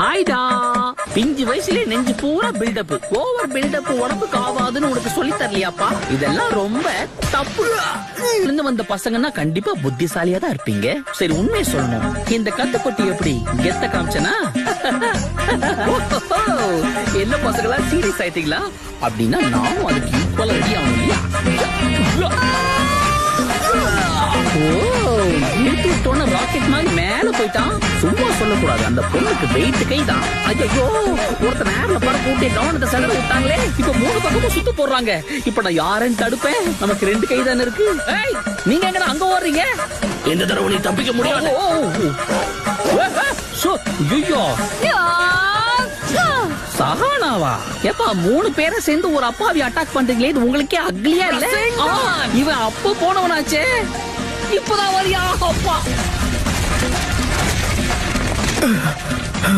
ஹாய்டா. பிஞ்சு வயசுல நெஞ்சு பூரா பில்டப். ஓவர் பில்டப் உடம்புக்கு ஆகாதுன்னு உனக்கு சொல்லி தரலையாப்பா? இதெல்லாம் ரொம்ப தப்பு. இருந்து வந்த பசங்கன்னா கண்டிப்பா புத்திசாலியா தான் இருப்பீங்க. சரி, உண்மையை சொல்லணும், இந்த கத்துப்பட்டி எப்படி கெத்த காமிச்சனா? என்ன பசங்களா சீரியஸ் ஆயிட்டீங்களா? அப்படின்னா நானும் அதுக்கு ஈக்குவலா ரெடி ஆகணும் இல்லையா? ராக்கெட் மாதிரி மேல போயிட்டான். சும்மா சொல்லக்கூடாது, அந்த பொண்ணுக்கு வெயிட் கை தான். ஐயோ, ஒருத்த நேர்ல பற கூட்டி கவனத்தை செலவு விட்டாங்களே. இப்ப 3 பக்கமும் சுத்து போடுறாங்க. இப்ப நான் யாருன்னு தடுப்பேன்? நமக்கு 2 கை தானே இருக்கு. நீங்க எங்க அங்க ஓடுறீங்க? எந்த தடவை நீ தப்பிக்க முடியாது. சஹானாவா? ஏப்பா 3 பேரை சேர்ந்து ஒரு அப்பாவி அட்டாக் பண்றீங்களே, இது உங்களுக்கே அக்லியா இல்ல? இவன் அப்ப போனவனாச்சே, இப்பதான் வரியா அப்பா?